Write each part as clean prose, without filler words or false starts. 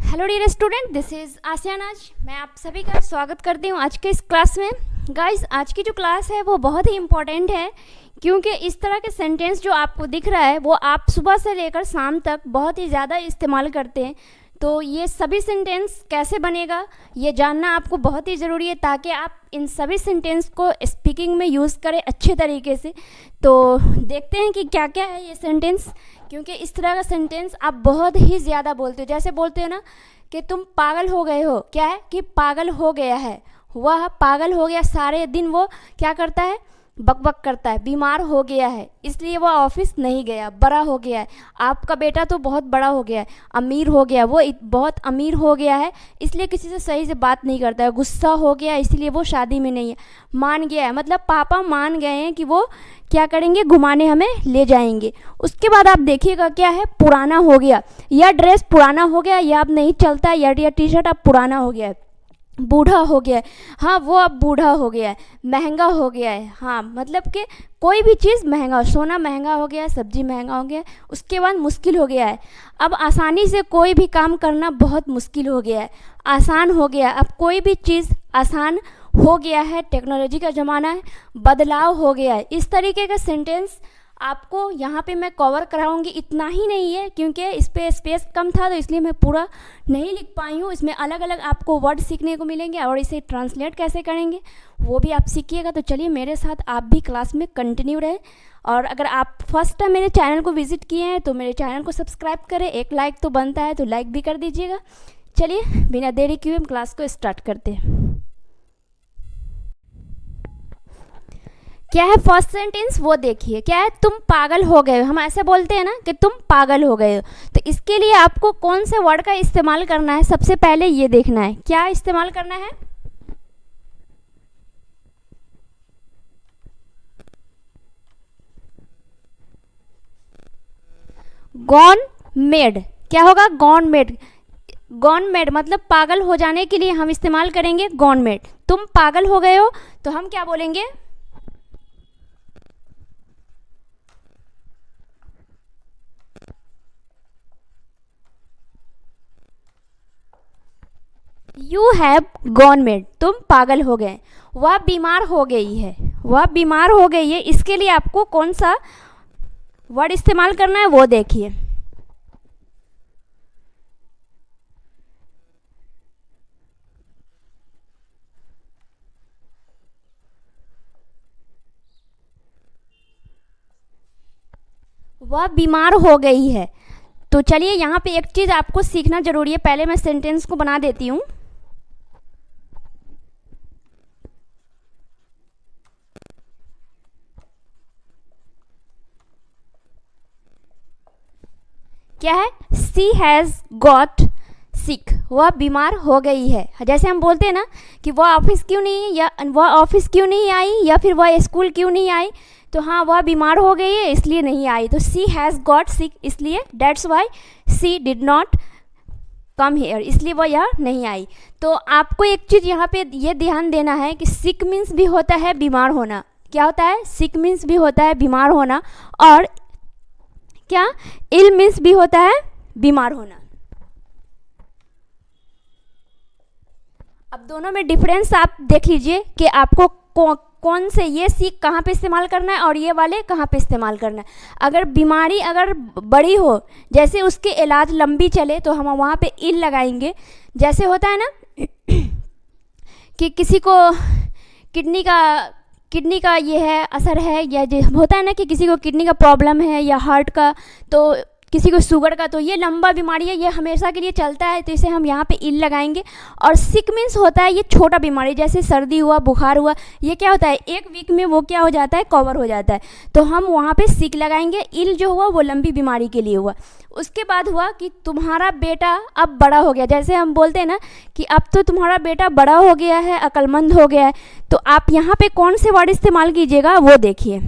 Hello dear student, this is Asiyan. आज मैं आप सभी का स्वागत करती हूँ आज के इस क्लास में। गाइस, आज की जो क्लास है वो बहुत ही इम्पॉर्टेंट है, क्योंकि इस तरह के सेंटेंस जो आपको दिख रहा है वो आप सुबह से लेकर शाम तक बहुत ही ज़्यादा इस्तेमाल करते हैं। तो ये सभी सेंटेंस कैसे बनेगा ये जानना आपको बहुत ही ज़रूरी है, ताकि आप इन सभी सेंटेंस को स्पीकिंग में यूज़ करें अच्छे तरीके से। तो देखते हैं कि क्या क्या है ये सेंटेंस, क्योंकि इस तरह का सेंटेंस आप बहुत ही ज़्यादा बोलते हो। जैसे बोलते हो ना कि तुम पागल हो गए हो, क्या है कि पागल हो गया है, वह पागल हो गया, सारे दिन वो क्या करता है, बकबक करता है, बीमार हो गया है इसलिए वह ऑफिस नहीं गया, बड़ा हो गया है। आपका बेटा तो बहुत बड़ा हो गया है, अमीर हो गया, वो बहुत अमीर हो गया है इसलिए किसी से सही से बात नहीं करता है, गुस्सा हो गया इसलिए वो शादी में नहीं है, मान गया है मतलब पापा मान गए हैं कि वो क्या करेंगे, घुमाने हमें ले जाएंगे। उसके बाद आप देखिएगा क्या है, पुराना हो गया, यह ड्रेस पुराना हो गया, यह अब नहीं चलता, यह टी शर्ट अब पुराना हो गया है। बूढ़ा हो गया है, हाँ वो अब बूढ़ा हो गया है। महंगा हो गया है, हाँ मतलब कि कोई भी चीज़ महंगा हो, सोना महंगा हो गया है, सब्जी महंगा हो गया है। उसके बाद मुश्किल हो गया है, अब आसानी से कोई भी काम करना बहुत मुश्किल हो गया है। आसान हो गया, अब कोई भी चीज़ आसान हो गया है, टेक्नोलॉजी का ज़माना है, बदलाव हो गया है। इस तरीके का सेंटेंस आपको यहाँ पे मैं कवर कराऊंगी। इतना ही नहीं है, क्योंकि इस पर स्पेस कम था तो इसलिए मैं पूरा नहीं लिख पाई हूँ। इसमें अलग अलग आपको वर्ड सीखने को मिलेंगे और इसे ट्रांसलेट कैसे करेंगे वो भी आप सीखिएगा। तो चलिए मेरे साथ आप भी क्लास में कंटिन्यू रहे। और अगर आप फर्स्ट टाइम मेरे चैनल को विजिट किए हैं तो मेरे चैनल को सब्सक्राइब करें, एक लाइक तो बनता है तो लाइक भी कर दीजिएगा। चलिए बिना देरी किए हम क्लास को स्टार्ट करते हैं। क्या है फर्स्ट सेंटेंस वो देखिए, क्या है, तुम पागल हो गए हो। हम ऐसे बोलते हैं ना कि तुम पागल हो गए हो, तो इसके लिए आपको कौन से वर्ड का इस्तेमाल करना है सबसे पहले ये देखना है। क्या इस्तेमाल करना है, गॉन मेड। क्या होगा, गॉन मेड। गॉन मेड मतलब पागल हो जाने के लिए हम इस्तेमाल करेंगे गॉन मेड। तुम पागल हो गए हो तो हम क्या बोलेंगे, यू हैव गॉन मेड। तुम पागल हो गए, वह बीमार हो गई है, वह बीमार हो गई है। इसके लिए आपको कौन सा वर्ड इस्तेमाल करना है वो देखिए। वह बीमार हो गई है। तो चलिए यहाँ पे एक चीज़ आपको सीखना जरूरी है, पहले मैं सेंटेंस को बना देती हूँ। क्या है, सी हैज़ गॉट सिक। वह बीमार हो गई है। जैसे हम बोलते हैं ना कि वह ऑफिस क्यों नहीं, या वह ऑफिस क्यों नहीं आई, या फिर वह स्कूल क्यों नहीं आई, तो हाँ वह बीमार हो गई है इसलिए नहीं आई। तो सी हैज़ गॉट सिक, इसलिए that's why she did not come here, इसलिए वह यहाँ नहीं आई। तो आपको एक चीज़ यहाँ पे ये ध्यान देना है कि सिक मीन्स भी होता है बीमार होना। क्या होता है, सिक मीन्स भी होता है बीमार होना, और क्या, इल मीन्स भी होता है बीमार होना। अब दोनों में डिफरेंस आप देख लीजिए कि आपको कौन से ये सीख कहाँ पे इस्तेमाल करना है और ये वाले कहाँ पे इस्तेमाल करना है। अगर बीमारी अगर बड़ी हो, जैसे उसके इलाज लंबी चले, तो हम वहाँ पे इल लगाएंगे। जैसे होता है ना कि किसी को किडनी का ये है असर है, या होता है ना कि किसी को किडनी का प्रॉब्लम है या हार्ट का, तो किसी को शुगर का, तो ये लंबा बीमारी है, ये हमेशा के लिए चलता है, तो इसे हम यहाँ पे इल लगाएंगे। और सिक मीन्स होता है ये छोटा बीमारी, जैसे सर्दी हुआ, बुखार हुआ, ये क्या होता है एक वीक में वो क्या हो जाता है, कवर हो जाता है, तो हम वहाँ पे सिक लगाएंगे। इल जो हुआ वो लंबी बीमारी के लिए हुआ। उसके बाद हुआ कि तुम्हारा बेटा अब बड़ा हो गया। जैसे हम बोलते हैं ना कि अब तो तुम्हारा बेटा बड़ा हो गया है, अक्लमंद हो गया है, तो आप यहाँ पे कौन से वर्ड इस्तेमाल कीजिएगा वो देखिए।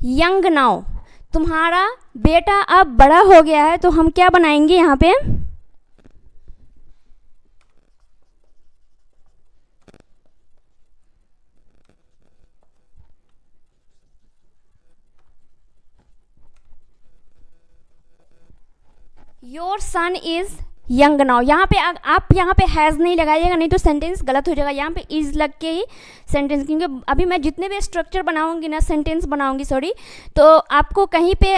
यंग नाउ, तुम्हारा बेटा अब बड़ा हो गया है, तो हम क्या बनाएंगे यहाँ पे, your son is young now. यहाँ पे आप यहाँ पे हैज़ नहीं लगाइएगा, नहीं तो सेंटेंस गलत हो जाएगा। यहाँ पे इज लग के ही सेंटेंस, क्योंकि अभी मैं जितने भी स्ट्रक्चर बनाऊंगी ना, सेंटेंस बनाऊंगी सॉरी, तो आपको कहीं पे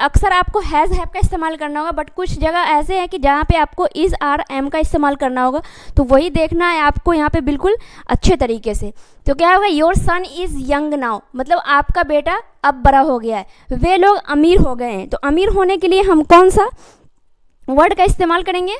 अक्सर आपको हैज़ हैव का इस्तेमाल करना होगा, बट कुछ जगह ऐसे है कि जहाँ पे आपको इज आर एम का इस्तेमाल करना होगा, तो वही देखना है आपको यहाँ पे बिल्कुल अच्छे तरीके से। तो क्या होगा, your son is young now, मतलब आपका बेटा अब बड़ा हो गया है, वे लोग अमीर हो गए हैं। तो अमीर होने के लिए हम कौन सा वर्ड का इस्तेमाल करेंगे?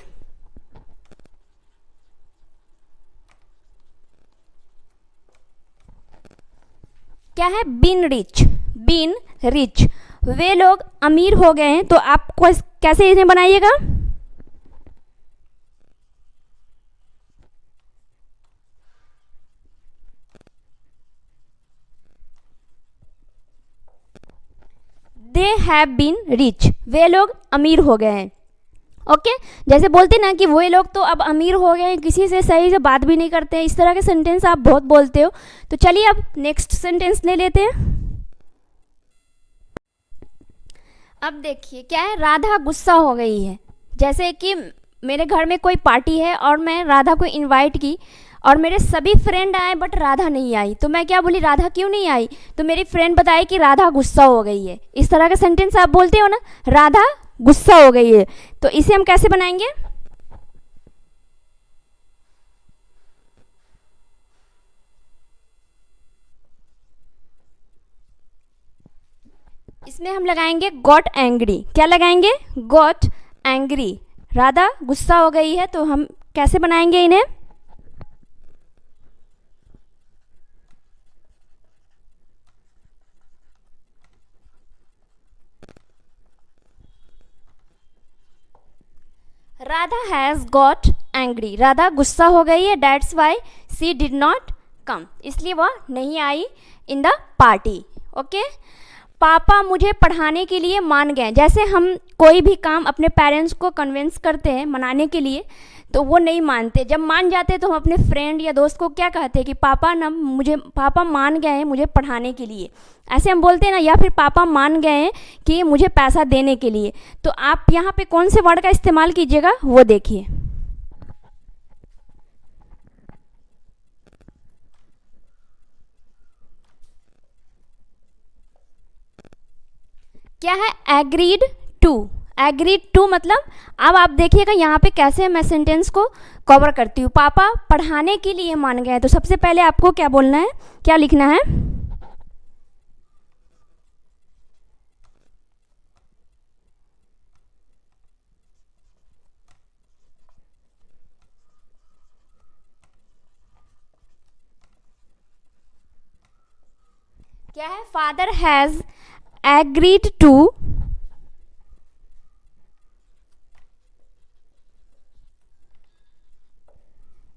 क्या है? बीन रिच, बीन रिच, वे लोग अमीर हो गए हैं। तो आप कैसे इन्हें बनाइएगा? दे हैव बीन रिच, वे लोग अमीर हो गए हैं। ओके जैसे बोलते ना कि वो लोग तो अब अमीर हो गए हैं, किसी से सही से बात भी नहीं करते हैं, इस तरह के सेंटेंस आप बहुत बोलते हो। तो चलिए अब नेक्स्ट सेंटेंस ले लेते हैं। अब देखिए क्या है, राधा गुस्सा हो गई है। जैसे कि मेरे घर में कोई पार्टी है और मैं राधा को इनवाइट की और मेरे सभी फ्रेंड आए बट राधा नहीं आई, तो मैं क्या बोली, राधा क्यों नहीं आई? तो मेरी फ्रेंड बताई कि राधा गुस्सा हो गई है। इस तरह का सेंटेंस आप बोलते हो ना, राधा गुस्सा हो गई है। तो इसे हम कैसे बनाएंगे? इसमें हम लगाएंगे गॉट एंग्री। क्या लगाएंगे? गॉट एंग्री, राधा गुस्सा हो गई है। तो हम कैसे बनाएंगे इन्हें? Radha has got angry, Radha गुस्सा हो गई है, that's why she did not कम, इसलिए वह नहीं आई इन द पार्टी। ओके, पापा मुझे पढ़ाने के लिए मान गए। जैसे हम कोई भी काम अपने पेरेंट्स को कन्विंस करते हैं मनाने के लिए, तो वो नहीं मानते। जब मान जाते हैं तो हम अपने फ्रेंड या दोस्त को क्या कहते हैं कि पापा मान गए हैं मुझे पढ़ाने के लिए, ऐसे हम बोलते हैं ना। या फिर पापा मान गए हैं कि मुझे पैसा देने के लिए। तो आप यहाँ पे कौन से वर्ड का इस्तेमाल कीजिएगा वो देखिए। क्या है? Agreed to. एग्रीड टू मतलब, अब आप देखिएगा यहाँ पे कैसे मैं सेंटेंस को कवर करती हूँ। पापा पढ़ाने के लिए मान गए, तो सबसे पहले आपको क्या बोलना है, क्या लिखना है? क्या है? फादर हैज एग्रीड टू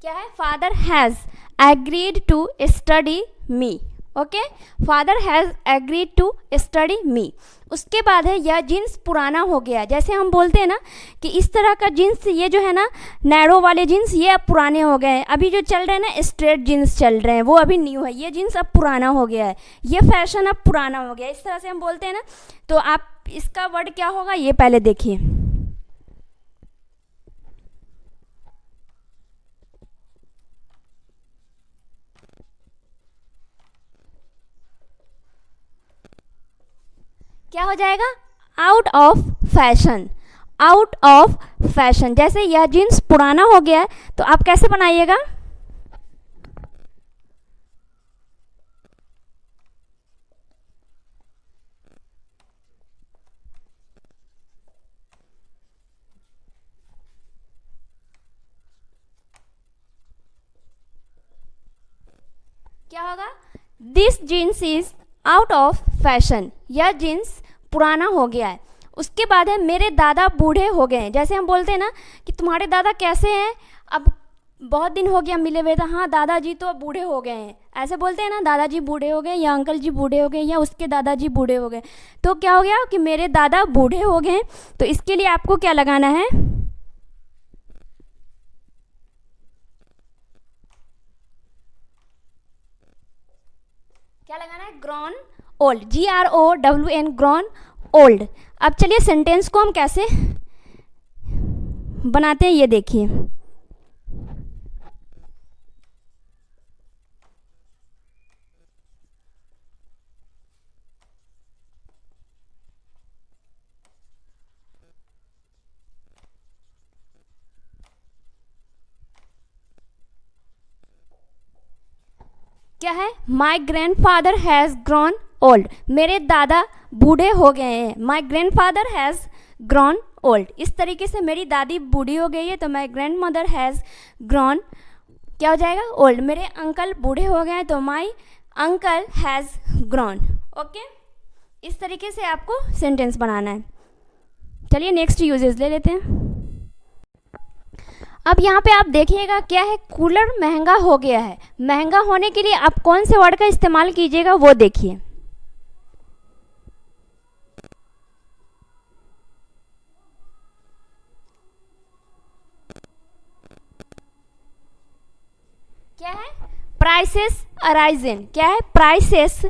क्या है? Father has agreed to study me. Okay, father has agreed to study me. उसके बाद है यह जीन्स पुराना हो गया। जैसे हम बोलते हैं ना कि इस तरह का जीन्स, ये जो है ना नैरो वाले जीन्स, ये अब पुराने हो गए हैं। अभी जो चल रहे हैं ना स्ट्रेट जीन्स चल रहे हैं, वो अभी न्यू है। ये जीन्स अब पुराना हो गया है, ये फैशन अब पुराना हो गया। इस तरह से हम बोलते हैं ना। तो आप इसका वर्ड क्या होगा ये पहले देखिए। क्या हो जाएगा? Out of fashion. Out of fashion. जैसे यह जीन्स पुराना हो गया है, तो आप कैसे बनाइएगा? क्या होगा? This jeans is out of fashion. यह जीन्स पुराना हो गया है। उसके बाद है मेरे दादा बूढ़े हो गए हैं। जैसे हम बोलते हैं ना कि तुम्हारे दादा कैसे हैं, अब बहुत दिन हो गया मिले हुए। तो हाँ, दादाजी तो अब बूढ़े हो गए हैं, ऐसे बोलते हैं ना, दादाजी बूढ़े हो गए या अंकल जी बूढ़े हो गए या उसके दादाजी बूढ़े हो गए। तो क्या हो गया कि मेरे दादा बूढ़े हो गए। तो इसके लिए आपको क्या लगाना है? क्या लगाना है? Grown old, GROWN, grown old. अब चलिए सेंटेंस को हम कैसे बनाते हैं, ये देखिए। क्या है? My grand father has grown old, मेरे दादा बूढ़े हो गए हैं। My grand father has grown old, इस तरीके से मेरी दादी बूढ़ी हो गई है, तो my grand mother has grown, क्या हो जाएगा? ओल्ड। मेरे अंकल बूढ़े हो गए हैं, तो my uncle has grown. Okay, इस तरीके से आपको सेंटेंस बनाना है। चलिए नेक्स्ट यूजेस ले लेते हैं। अब यहाँ पे आप देखिएगा क्या है, कूलर महंगा हो गया है। महंगा होने के लिए आप कौन से वर्ड का इस्तेमाल कीजिएगा वो देखिए। क्या है? Prices arisen. क्या है? प्राइसेस,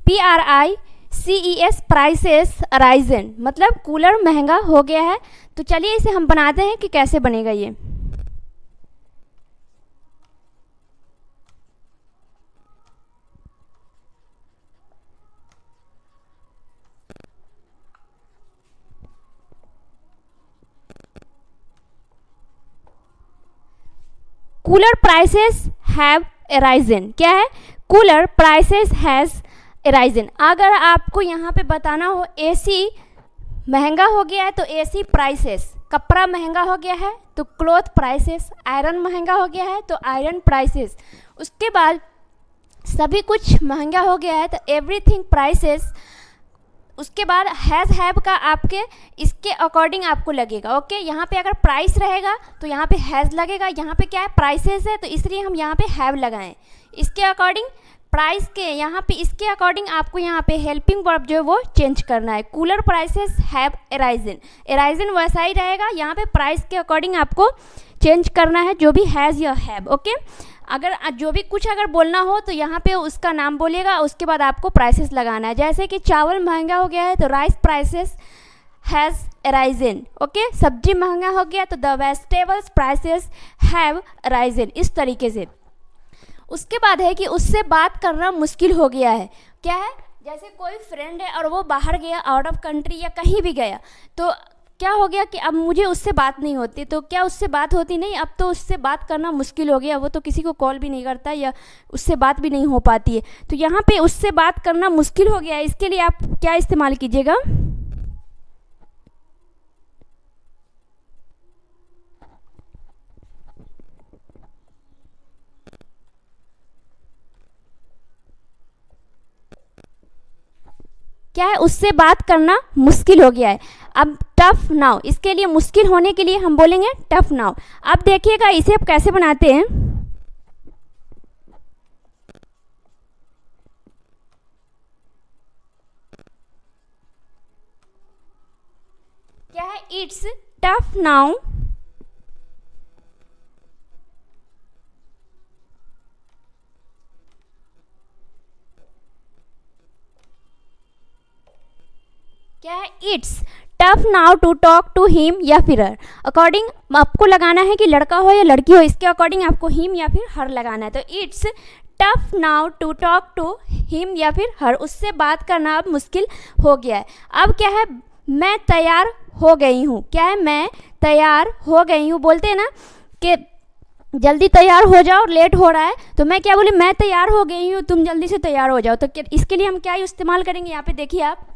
PRICES, प्राइसेस अराइजन, मतलब कूलर महंगा हो गया है। तो चलिए इसे हम बनाते हैं कि कैसे बनेगा ये। Cooler prices have arisen. क्या है? Cooler prices has arisen. अगर आपको यहाँ पे बताना हो AC महंगा हो गया है तो AC प्राइसेस, कपड़ा महंगा हो गया है तो क्लॉथ प्राइसेस, आयरन महंगा हो गया है तो आयरन प्राइसेस, उसके बाद सभी कुछ महंगा हो गया है तो एवरीथिंग प्राइसेस, उसके बाद हैज़ हैव का आपके इसके अकॉर्डिंग आपको लगेगा। ओके, यहाँ पे अगर प्राइस रहेगा तो यहाँ पे हैज़ लगेगा, यहाँ पे क्या है? प्राइसेस है, तो इसलिए हम यहाँ पे हैव लगाएं। इसके अकॉर्डिंग प्राइस के यहाँ पे इसके अकॉर्डिंग आपको यहाँ पे हेल्पिंग वर्ब जो है वो चेंज करना है। Cooler prices have arisen, arisen वैसा ही रहेगा, यहाँ पे प्राइस के अकॉर्डिंग आपको चेंज करना है जो भी हैज़ या हैव। ओके, अगर जो भी कुछ अगर बोलना हो तो यहाँ पे उसका नाम बोलिएगा, उसके बाद आपको प्राइसेस लगाना है। जैसे कि चावल महंगा हो गया है तो rice prices has arisen. Okay, सब्जी महंगा हो गया तो the vegetables prices have arisen, इस तरीके से। उसके बाद है कि उससे बात करना मुश्किल हो गया है। क्या है? जैसे कोई फ्रेंड है और वो बाहर गया, आउट ऑफ कंट्री या कहीं भी गया, तो क्या हो गया कि अब मुझे उससे बात नहीं होती। तो क्या उससे बात होती? नहीं, अब तो उससे बात करना मुश्किल हो गया, वो तो किसी को कॉल भी नहीं करता या उससे बात भी नहीं हो पाती है। तो यहाँ पे उससे बात करना मुश्किल हो गया है, इसके लिए आप क्या इस्तेमाल कीजिएगा? क्या है? उससे बात करना मुश्किल हो गया है। अब टफ नाउ, इसके लिए मुश्किल होने के लिए हम बोलेंगे टफ नाउ। अब देखिएगा इसे आप कैसे बनाते हैं। क्या है? इट्स टफ नाउ क्या है? It's tough now to talk to him या फिर हर। अकॉर्डिंग आपको लगाना है कि लड़का हो या लड़की हो, इसके अकॉर्डिंग आपको हिम या फिर हर लगाना है। तो it's tough now to talk to him या फिर हर, उससे बात करना अब मुश्किल हो गया है। अब क्या है? मैं तैयार हो गई हूँ। क्या है? मैं तैयार हो गई हूँ। बोलते हैं ना कि जल्दी तैयार हो जाओ, लेट हो रहा है, तो मैं क्या बोली? मैं तैयार हो गई हूँ, तुम जल्दी से तैयार हो जाओ। तो इसके लिए हम क्या इस्तेमाल करेंगे? यहाँ पे देखिए आप,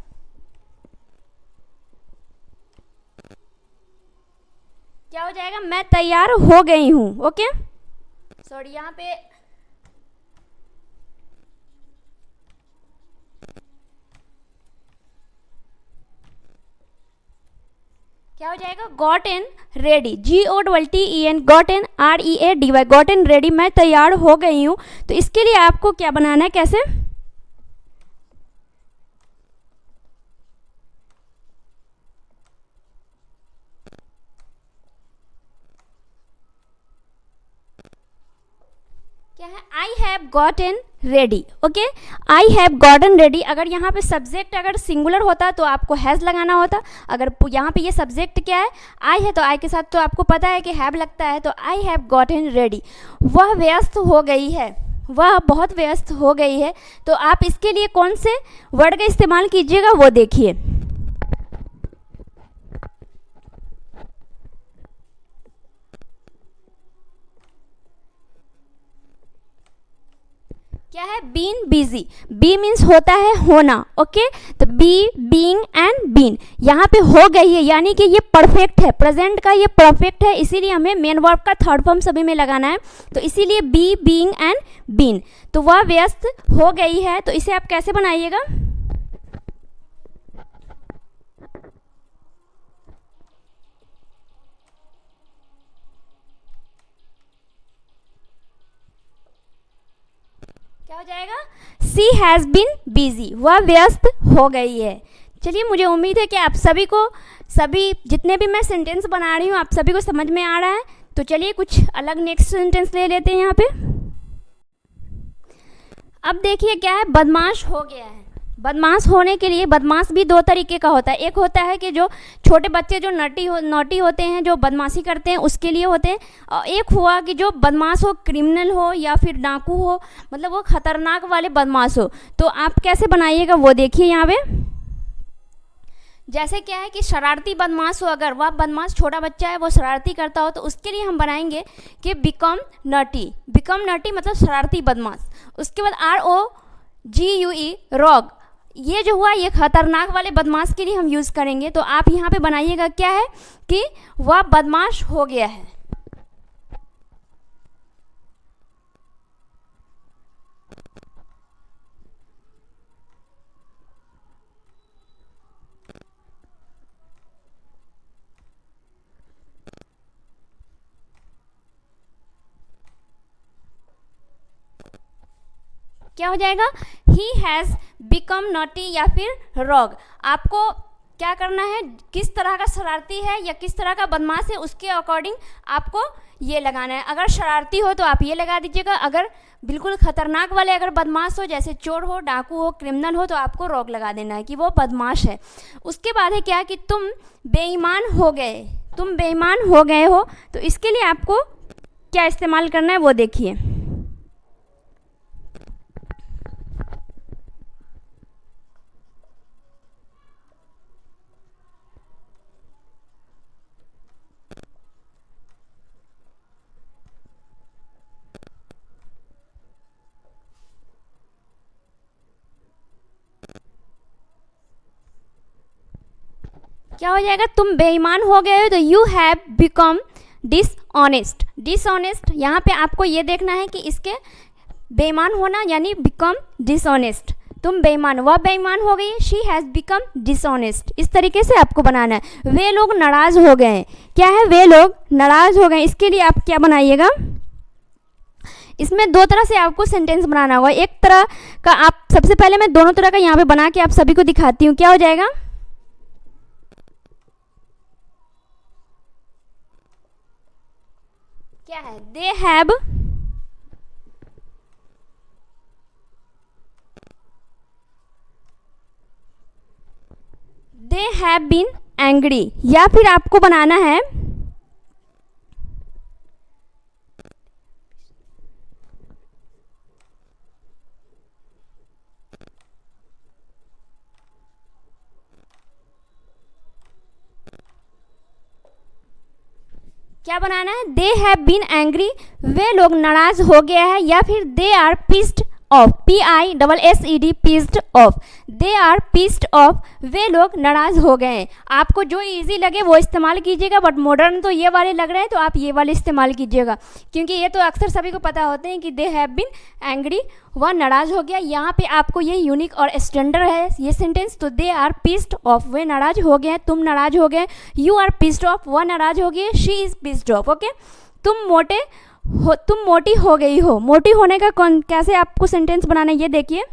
क्या हो जाएगा? मैं तैयार हो गई हूँ। ओके, सॉरी, यहाँ पे क्या हो जाएगा? Got in ready, GOTTEN, got in READY, got in ready, मैं तैयार हो गई हूँ। तो इसके लिए आपको क्या बनाना है? कैसे? क्या है? I have got in ready. Okay, I have gotten ready. अगर यहाँ पे सब्जेक्ट अगर सिंगुलर होता तो आपको हैज़ लगाना होता। अगर यहाँ पे ये सब्जेक्ट क्या है, आई है, तो आई के साथ तो आपको पता है कि हैव लगता है, तो आई हैव गॉटन रेडी। वह व्यस्त हो गई है, वह बहुत व्यस्त हो गई है। तो आप इसके लिए कौन से वर्ड का इस्तेमाल कीजिएगा वो देखिए। क्या है, बीन बिजी। बी मीन्स होता है होना। ओके, तो बी, बीइंग एंड बीन, यहाँ पे हो गई है, यानी कि ये परफेक्ट है, प्रेजेंट का ये परफेक्ट है, इसीलिए हमें मेन वर्ब का थर्ड फॉर्म सभी में लगाना है। तो इसीलिए बी, बीइंग एंड बीन। तो वह व्यस्त हो गई है, तो इसे आप कैसे बनाइएगा, क्या हो जाएगा, सी हैज़ बीन बिजी, वह व्यस्त हो गई है। चलिए, मुझे उम्मीद है कि आप सभी को, सभी जितने भी मैं सेंटेंस बना रही हूँ आप सभी को समझ में आ रहा है। तो चलिए कुछ अलग नेक्स्ट सेंटेंस ले लेते हैं यहाँ पे। अब देखिए क्या है, बदमाश हो गया है। बदमाश होने के लिए, बदमाश भी दो तरीके का होता है। एक होता है कि जो छोटे बच्चे जो नॉटी होते हैं, जो बदमाशी करते हैं, उसके लिए होते हैं। और एक हुआ कि जो बदमाश हो, क्रिमिनल हो या फिर डाकू हो, मतलब वो खतरनाक वाले बदमाश हो। तो आप कैसे बनाइएगा वो देखिए यहाँ पे। जैसे क्या है कि शरारती बदमाश हो, अगर वह बदमाश छोटा बच्चा है, वो शरारती करता हो, तो उसके लिए हम बनाएंगे कि बिकम नटी। बिकम नटी मतलब शरारती बदमाश। उसके बाद ROGUE रॉग, ये जो हुआ ये खतरनाक वाले बदमाश के लिए हम यूज़ करेंगे। तो आप यहाँ पे बनाइएगा क्या है कि वह बदमाश हो गया है। क्या हो जाएगा, ही हैज़ बिकम नॉटी या फिर रॉग। आपको क्या करना है, किस तरह का शरारती है या किस तरह का बदमाश है, उसके अकॉर्डिंग आपको ये लगाना है। अगर शरारती हो तो आप ये लगा दीजिएगा, अगर बिल्कुल खतरनाक वाले अगर बदमाश हो, जैसे चोर हो, डाकू हो, क्रिमिनल हो, तो आपको रॉग लगा देना है कि वो बदमाश है। उसके बाद है क्या कि तुम बेईमान हो गए। तुम बेईमान हो गए हो, तो इसके लिए आपको क्या इस्तेमाल करना है वो देखिए। क्या हो जाएगा, तुम बेईमान हो गए हो, तो you have become dishonest. Dishonest, यहाँ पे आपको ये देखना है कि इसके बेईमान होना यानी बिकम डिसऑनेस्ट। तुम बेईमान, वह बेईमान हो गई, शी हैज़ बिकम डिसऑनेस्ट। इस तरीके से आपको बनाना है। वे लोग नाराज़ हो गए हैं। क्या है, वे लोग नाराज़ हो गए। इसके लिए आप क्या बनाइएगा, इसमें दो तरह से आपको सेंटेंस बनाना होगा। एक तरह का आप, सबसे पहले मैं दोनों तरह का यहाँ पे बना के आप सभी को दिखाती हूँ। क्या हो जाएगा, क्या है, दे हैव बीन एंग्री। या फिर आपको बनाना है, क्या बनाना है, दे हैव बीन एंग्री, वे लोग नाराज हो गया है। या फिर they are pissed off, PISSED, pissed off, they are pissed off, वे लोग नाराज हो गए हैं। आपको जो इजी लगे वो इस्तेमाल कीजिएगा, बट मॉडर्न तो ये वाले लग रहे हैं तो आप ये वाले इस्तेमाल कीजिएगा, क्योंकि ये तो अक्सर सभी को पता होते हैं कि दे हैव बीन एंग्री, वह नाराज हो गया। यहाँ पे आपको ये यूनिक और स्टैंडर्ड है ये सेंटेंस। तो दे आर पिस्ड ऑफ, वे नाराज हो गए, तुम नाराज हो गए। यू आर पिस्ड ऑफ, वह नाराज हो गई। She is pissed off. Okay, तुम मोटी हो गई हो। मोटी होने का कैसे आपको सेंटेंस बनाना है ये देखिए।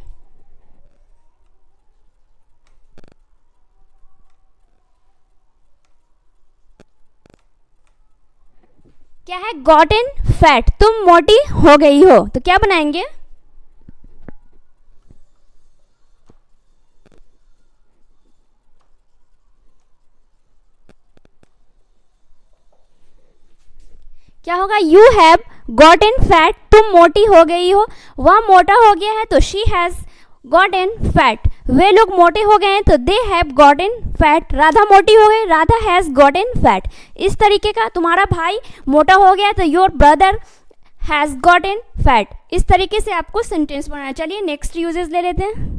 क्या है, गॉटन फैट, तुम मोटी हो गई हो। तो क्या बनाएंगे, क्या होगा, यू हैव गॉटन फैट, तुम मोटी हो गई हो, वह मोटा हो गया है तो शी हैज़ गॉटन फैट, वे लोग मोटे हो गए हैं तो they have gotten fat, Radha मोटी हो गई, राधा हैज़ गॉटन फैट। इस तरीके का, तुम्हारा भाई मोटा हो गया तो your brother has gotten fat. इस तरीके से आपको सेंटेंस बनाना। चलिए नेक्स्ट यूजेस ले लेते हैं।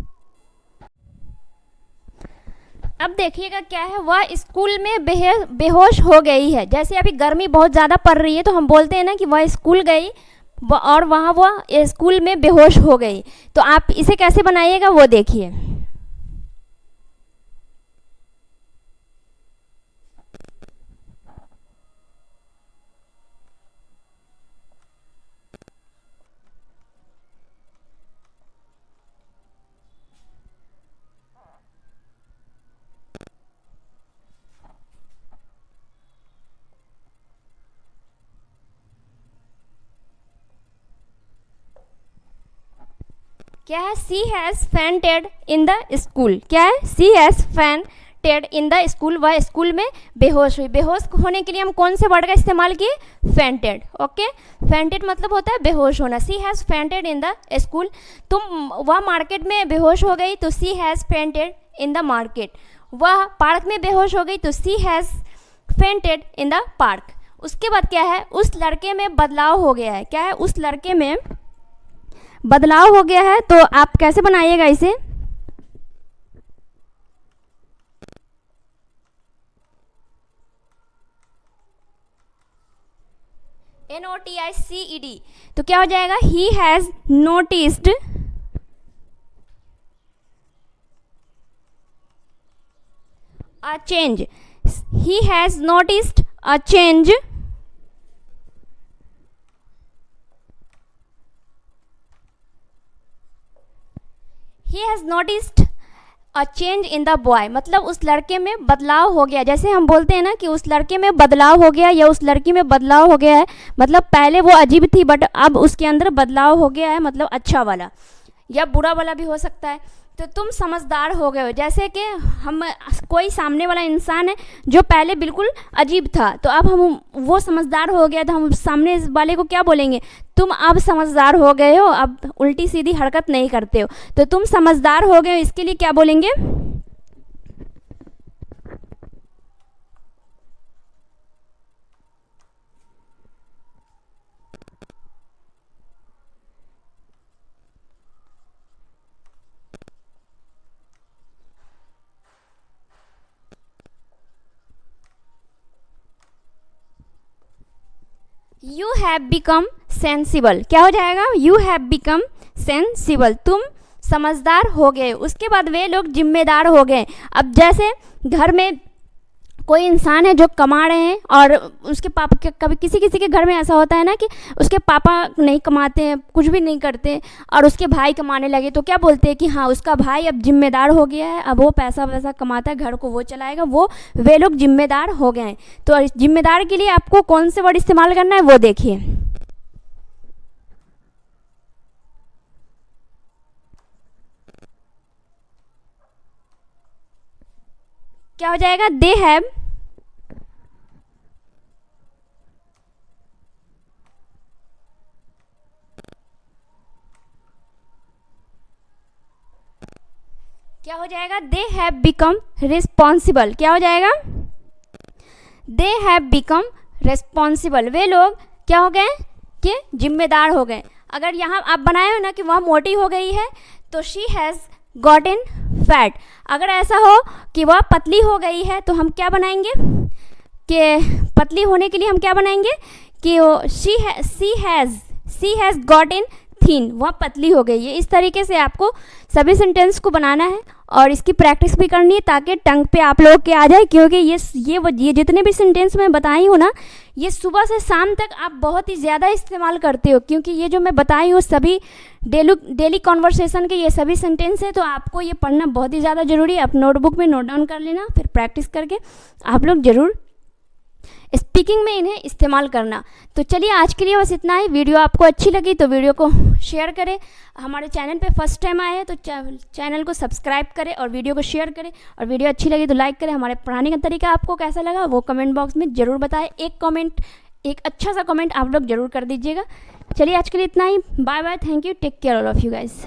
अब देखिएगा क्या है, वह स्कूल में बेहोश हो गई है। जैसे अभी गर्मी बहुत ज़्यादा पड़ रही है तो हम बोलते हैं ना कि वह स्कूल गई और वहाँ वह स्कूल में बेहोश हो गई। तो आप इसे कैसे बनाइएगा वो देखिए। क्या है, she has fainted in the school. क्या है, she has fainted in the school, वह स्कूल में बेहोश हुई। बेहोश होने के लिए हम कौन से वर्ड का इस्तेमाल किए, फेंटेड। ओके, फेंटेड मतलब होता है बेहोश होना। She has fainted in the school, वह मार्केट में बेहोश हो गई तो she has fainted in the market. वह पार्क में बेहोश हो गई तो she has fainted in the park. उसके बाद क्या है, उस लड़के में बदलाव हो गया है। क्या है, उस लड़के में बदलाव हो गया है। तो आप कैसे बनाइएगा इसे, NOTICED। तो क्या हो जाएगा, he has noticed a change, he has noticed a change he has noticed a change in the boy, मतलब उस लड़के में बदलाव हो गया। जैसे हम बोलते हैं ना कि उस लड़के में बदलाव हो गया या उस लड़की में बदलाव हो गया है, मतलब पहले वो अजीब थी बट अब उसके अंदर बदलाव हो गया है, मतलब अच्छा वाला या बुरा वाला भी हो सकता है। तो तुम समझदार हो गए हो। जैसे कि हम कोई सामने वाला इंसान है जो पहले बिल्कुल अजीब था, तो अब हम वो समझदार हो गया तो हम सामने वाले को क्या बोलेंगे, तुम अब समझदार हो गए हो, अब उल्टी सीधी हरकत नहीं करते हो। तो तुम समझदार हो गए हो, इसके लिए क्या बोलेंगे, यू हैव बिकम सेंसिबल। क्या हो जाएगा, यू हैव बिकम सेंसिबल, तुम समझदार हो गए। उसके बाद वे लोग जिम्मेदार हो गए। अब जैसे घर में कोई इंसान है जो कमा रहे हैं और उसके पापा, कभी किसी किसी के घर में ऐसा होता है ना कि उसके पापा नहीं कमाते हैं, कुछ भी नहीं करते और उसके भाई कमाने लगे, तो क्या बोलते हैं कि हाँ उसका भाई अब जिम्मेदार हो गया है, अब वो पैसा वैसा कमाता है, घर को वो चलाएगा, वे लोग जिम्मेदार हो गए हैं। तो जिम्मेदार के लिए आपको कौन से वर्ड इस्तेमाल करना है वो देखिए। क्या हो जाएगा, दे हैव क्या हो जाएगा, दे हैव बिकम रिस्पॉन्सिबल। क्या हो जाएगा, दे हैव बिकम रिस्पॉन्सिबल, वे लोग क्या हो गए कि जिम्मेदार हो गए। अगर यहाँ आप बनाए हो ना कि वह मोटी हो गई है तो शी हैज़ गॉटन फैट। अगर ऐसा हो कि वह पतली हो गई है तो हम क्या बनाएंगे कि पतली होने के लिए हम क्या बनाएंगे कि शी हैज़ गॉटन थीन, वह पतली हो गई है। इस तरीके से आपको सभी सेंटेंस को बनाना है और इसकी प्रैक्टिस भी करनी है ताकि टंग पे आप लोग के आ जाए, क्योंकि ये जितने भी सेंटेंस मैं बताई हूँ ना, ये सुबह से शाम तक आप बहुत ही ज़्यादा इस्तेमाल करते हो, क्योंकि ये जो मैं बताई हूँ सभी डेली कॉन्वर्सेशन के ये सभी सेंटेंस हैं। तो आपको ये पढ़ना बहुत ही ज़्यादा ज़रूरी है। आप नोटबुक में नोट डाउन कर लेना, फिर प्रैक्टिस करके आप लोग ज़रूर स्पीकिंग में इन्हें इस्तेमाल करना। तो चलिए आज के लिए बस इतना ही। वीडियो आपको अच्छी लगी तो वीडियो को शेयर करें। हमारे चैनल पे फर्स्ट टाइम आए हैं तो चैनल को सब्सक्राइब करें और वीडियो को शेयर करें, और वीडियो अच्छी लगी तो लाइक करें। हमारे पढ़ाने का तरीका आपको कैसा लगा वो कमेंट बॉक्स में ज़रूर बताएं। एक कमेंट एक अच्छा सा कमेंट आप लोग ज़रूर कर दीजिएगा। चलिए आज के लिए इतना ही, bye bye, thank you, take care all of you guys.